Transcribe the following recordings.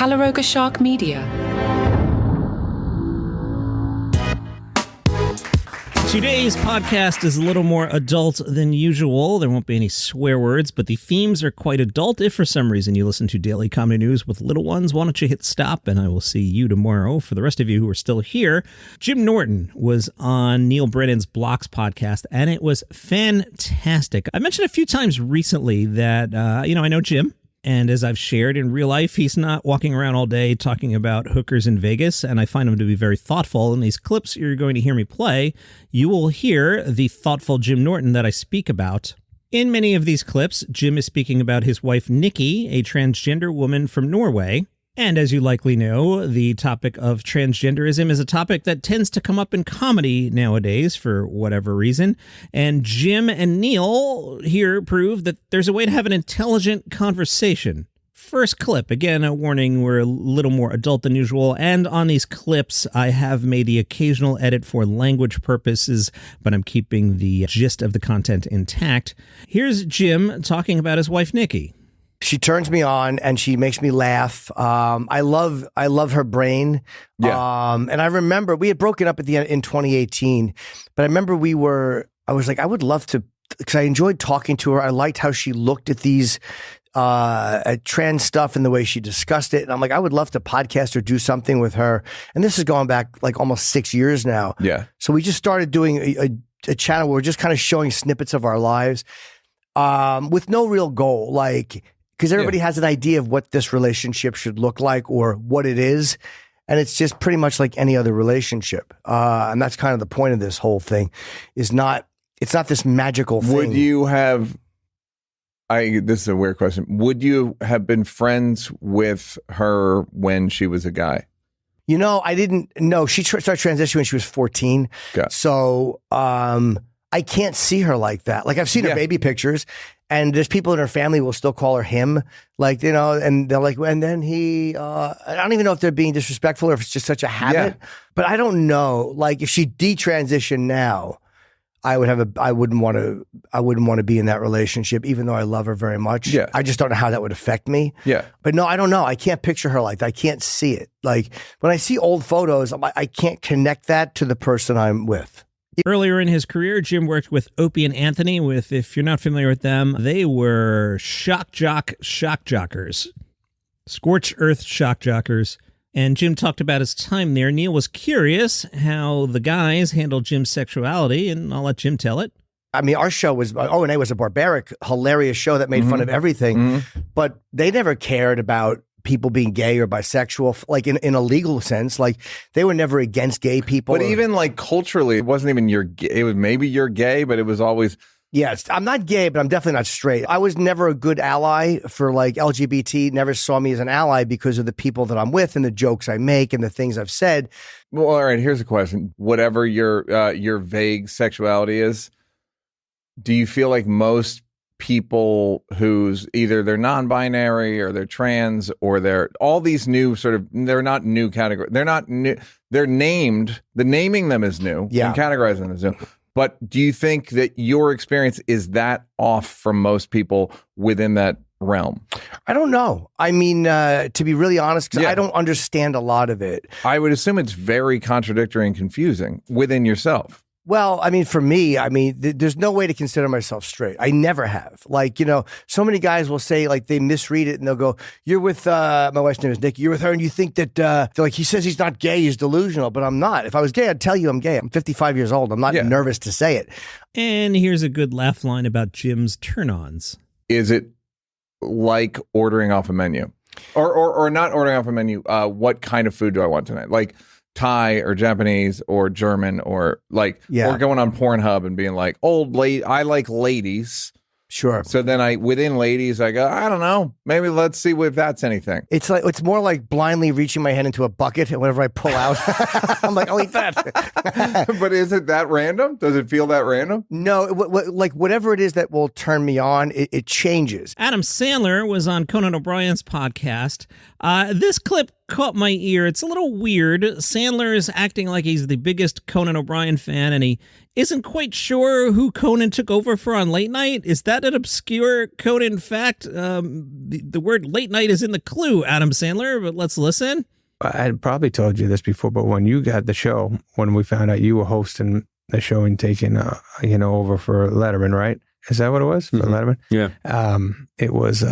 Calaroga Shark Media. Today's podcast is a little more adult than usual. There won't be any swear words, but the themes are quite adult. If for some reason you listen to Daily Comedy News with little ones, why don't you hit stop and I will see you tomorrow. For the rest of you who are still here, Jim Norton was on Neil Brennan's Blocks podcast, and it was fantastic. I mentioned a few times recently that, I know Jim. And as I've shared in real life, he's not walking around all day talking about hookers in Vegas, and I find him to be very thoughtful. In these clips you're going to hear me play, you will hear the thoughtful Jim Norton that I speak about. In many of these clips, Jim is speaking about his wife, Nikki, a transgender woman from Norway. And as you likely know, the topic of transgenderism is a topic that tends to come up in comedy nowadays for whatever reason. And Jim and Neil here prove that there's a way to have an intelligent conversation. First clip, again, a warning, we're a little more adult than usual. And on these clips, I have made the occasional edit for language purposes, but I'm keeping the gist of the content intact. Here's Jim talking about his wife, Nikki. She turns me on and she makes me laugh. I love her brain. Yeah. And I remember we had broken up at the end in 2018, but I remember I was like, I would love to, because I enjoyed talking to her. I liked how she looked at these at trans stuff and the way she discussed it. And I'm like, I would love to podcast or do something with her. And this is going back like almost 6 years now. Yeah. So we just started doing a channel where we're just kind of showing snippets of our lives with no real goal. Because everybody has an idea of what this relationship should look like or what it is. And it's just pretty much like any other relationship. And that's kind of the point of this whole thing it's not this magical thing. Would you have, this is a weird question. Would you have been friends with her when she was a guy? I didn't know. She started transitioning when she was 14. Okay. So I can't see her like that. Like I've seen her baby pictures. And there's people in her family who will still call her him, and they're like, and then he, I don't even know if they're being disrespectful or if it's just such a habit, but I don't know. Like if she detransitioned now, I wouldn't want to be in that relationship, even though I love her very much. Yeah. I just don't know how that would affect me. Yeah. But no, I don't know. I can't picture her like that. I can't see it. Like when I see old photos, I can't connect that to the person I'm with. Earlier in his career, Jim worked with Opie and Anthony. If you're not familiar with them, they were shock jockers, scorched earth shock jockers. And Jim talked about his time there. Neil was curious how the guys handled Jim's sexuality, and I'll let Jim tell it. I mean, our show was, O&A was a barbaric, hilarious show that made fun of everything, but they never cared about people being gay or bisexual, like in a legal sense. Like they were never against gay people. But even like culturally, it wasn't even it was maybe you're gay, but it was always. Yes, I'm not gay, but I'm definitely not straight. I was never a good ally for like LGBT, never saw me as an ally because of the people that I'm with and the jokes I make and the things I've said. Well, all right, here's a question. Whatever your vague sexuality is, do you feel like most people who's either they're non-binary or they're trans or they're all these new they're not new category. They're not new. They're named. The naming them is new. Yeah. And categorizing them is new. But do you think that your experience is that off from most people within that realm? I don't know. I mean, to be really honest, because I don't understand a lot of it. I would assume it's very contradictory and confusing within yourself. Well, I mean, for me, there's no way to consider myself straight. I never have. Like, so many guys will say, like, they misread it and they'll go, you're with, my wife's name is Nikki, you're with her and you think that, they're like, he says he's not gay, he's delusional, but I'm not. If I was gay, I'd tell you I'm gay. I'm 55 years old. I'm not nervous to say it. And here's a good laugh line about Jim's turn-ons. Is it like ordering off a menu? Or not ordering off a menu, what kind of food do I want tonight? Like, Thai or Japanese or German or or going on Pornhub and being like, I like ladies. Sure. So then within ladies, I go, I don't know. Maybe let's see if that's anything. It's more like blindly reaching my head into a bucket and whenever I pull out, I'm like, I'll eat that. But is it that random? Does it feel that random? No, like whatever it is that will turn me on, it changes. Adam Sandler was on Conan O'Brien's podcast. This clip caught my ear. It's a little weird. Sandler is acting like he's the biggest Conan O'Brien fan, and he isn't quite sure who Conan took over for on late night. Is that an obscure Conan fact? The word late night is in the clue, Adam Sandler, but let's listen. I had probably told you this before, but when you got the show, when we found out you were hosting the show and taking, over for Letterman, right? Is that what it was for Letterman? Yeah. It was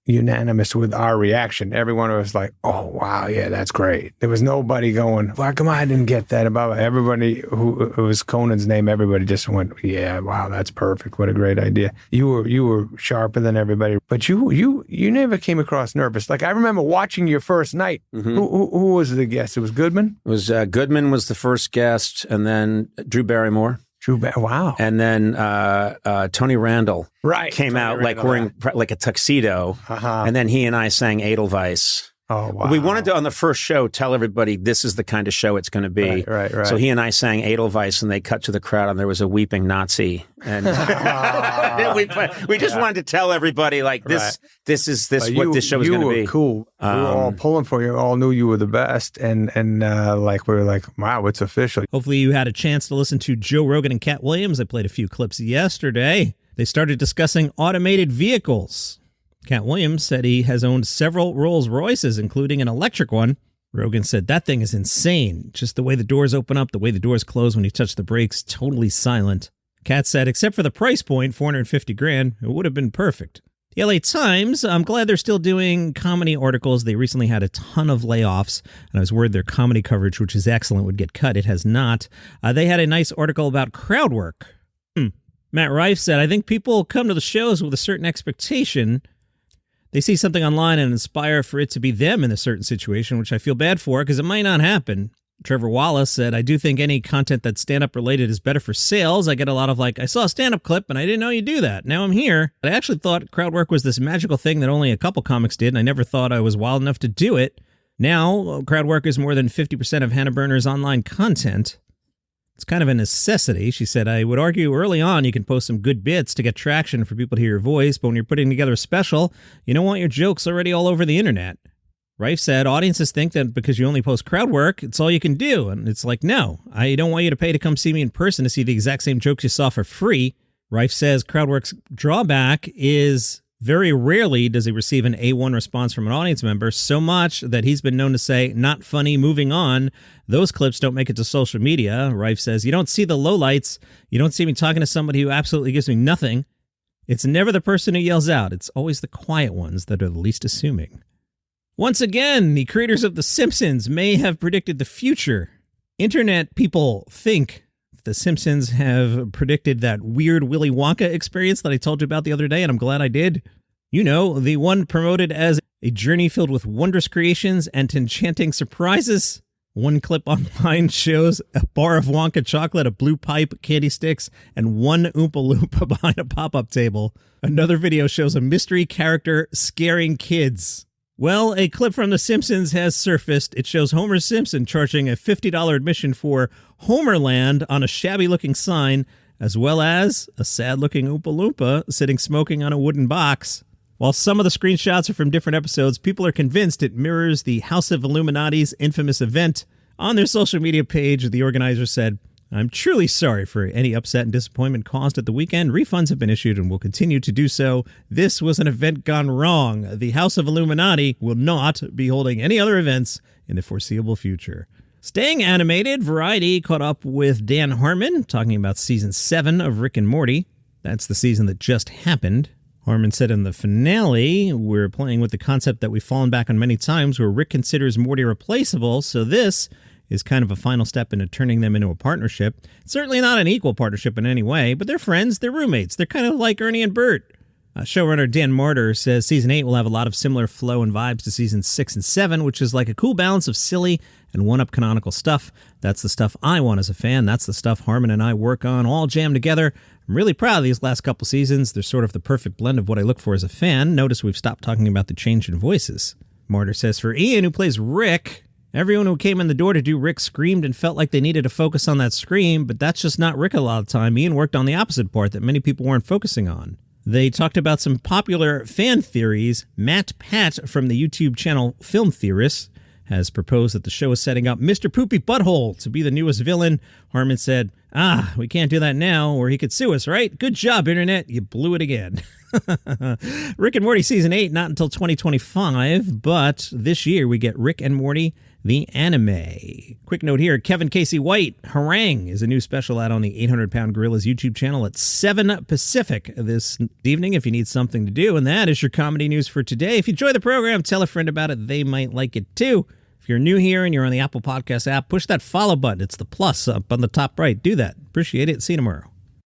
unanimous with our reaction. Everyone was like, "Oh wow, yeah, that's great." There was nobody going, "Well, come on, I didn't get that." About everybody who it was Conan's name, everybody just went, "Yeah, wow, that's perfect. What a great idea." You were sharper than everybody, but you never came across nervous. Like I remember watching your first night. Who was the guest? It was Goodman. It was Goodman was the first guest, and then Drew Barrymore. Wow. And then Tony Randall came Tony out Randall, like wearing like a tuxedo. And then he and I sang Edelweiss. Oh, wow. We wanted to, on the first show, tell everybody this is the kind of show it's going to be. Right. So he and I sang Edelweiss, and they cut to the crowd, and there was a weeping Nazi. And we just wanted to tell everybody, like, this is what this show is going to be. You were cool. We were all pulling for you. All knew you were the best. And we were like, wow, it's official. Hopefully you had a chance to listen to Joe Rogan and Katt Williams. I played a few clips yesterday. They started discussing automated vehicles. Katt Williams said he has owned several Rolls Royces, including an electric one. Rogan said that thing is insane. Just the way the doors open up, the way the doors close when you touch the brakes, totally silent. Katt said, except for the price point, $450,000, it would have been perfect. The LA Times, I'm glad they're still doing comedy articles. They recently had a ton of layoffs, and I was worried their comedy coverage, which is excellent, would get cut. It has not. They had a nice article about crowd work. Matt Rife said, I think people come to the shows with a certain expectation. They see something online and inspire for it to be them in a certain situation, which I feel bad for because it might not happen. Trevor Wallace said, I do think any content that's stand-up related is better for sales. I get a lot of I saw a stand-up clip and I didn't know you do that. Now I'm here. I actually thought crowd work was this magical thing that only a couple comics did, and I never thought I was wild enough to do it. Now, crowd work is more than 50% of Hannah Berner's online content. It's kind of a necessity. She said, I would argue early on you can post some good bits to get traction for people to hear your voice, but when you're putting together a special, you don't want your jokes already all over the internet. Rife said, audiences think that because you only post crowd work, it's all you can do. And it's like, no, I don't want you to pay to come see me in person to see the exact same jokes you saw for free. Rife says crowd work's drawback is very rarely does he receive an A1 response from an audience member, so much that he's been known to say, not funny, moving on. Those clips don't make it to social media. Rife says, you don't see the lowlights. You don't see me talking to somebody who absolutely gives me nothing. It's never the person who yells out. It's always the quiet ones that are the least assuming. Once again, the creators of The Simpsons may have predicted the future. Internet people think The Simpsons have predicted that weird Willy Wonka experience that I told you about the other day, and I'm glad I did. You know, the one promoted as a journey filled with wondrous creations and enchanting surprises. One clip online shows a bar of Wonka chocolate, a blue pipe, candy sticks, and one Oompa Loompa behind a pop-up table. Another video shows a mystery character scaring kids. Well, a clip from The Simpsons has surfaced. It shows Homer Simpson charging a $50 admission for Homerland on a shabby-looking sign, as well as a sad-looking Oompa Loompa sitting smoking on a wooden box. While some of the screenshots are from different episodes, people are convinced it mirrors the House of Illuminati's infamous event. On their social media page, the organizer said, I'm truly sorry for any upset and disappointment caused at the weekend. Refunds have been issued and will continue to do so. This was an event gone wrong. The House of Illuminati will not be holding any other events in the foreseeable future. Staying animated, Variety caught up with Dan Harmon talking about season 7 of Rick and Morty. That's the season that just happened. Harmon said in the finale, we're playing with the concept that we've fallen back on many times where Rick considers Morty replaceable, so this is kind of a final step into turning them into a partnership. It's certainly not an equal partnership in any way, but they're friends, they're roommates, they're kind of like Ernie and Bert. Showrunner Dan Marder says season 8 will have a lot of similar flow and vibes to seasons 6 and 7, which is like a cool balance of silly and one-up canonical stuff. That's the stuff I want as a fan. That's the stuff Harmon and I work on all jammed together. I'm really proud of these last couple seasons. They're sort of the perfect blend of what I look for as a fan. Notice we've stopped talking about the change in voices. Marder says for Ian, who plays Rick, everyone who came in the door to do Rick screamed and felt like they needed to focus on that scream, but that's just not Rick a lot of the time. Ian worked on the opposite part that many people weren't focusing on. They talked about some popular fan theories. Matt Pat from the YouTube channel Film Theorists has proposed that the show is setting up Mr. Poopy Butthole to be the newest villain. Harmon said, we can't do that now, or he could sue us, right? Good job, Internet. You blew it again. Rick and Morty Season 8, not until 2025, but this year we get Rick and Morty, the anime. Quick note here, Kevin Casey White, Harangue, is a new special out on the 800-Pound Gorilla's YouTube channel at 7 Pacific this evening if you need something to do. And that is your comedy news for today. If you enjoy the program, tell a friend about it. They might like it too. If you're new here and you're on the Apple Podcast app, push that follow button. It's the plus up on the top right. Do that. Appreciate it. See you tomorrow.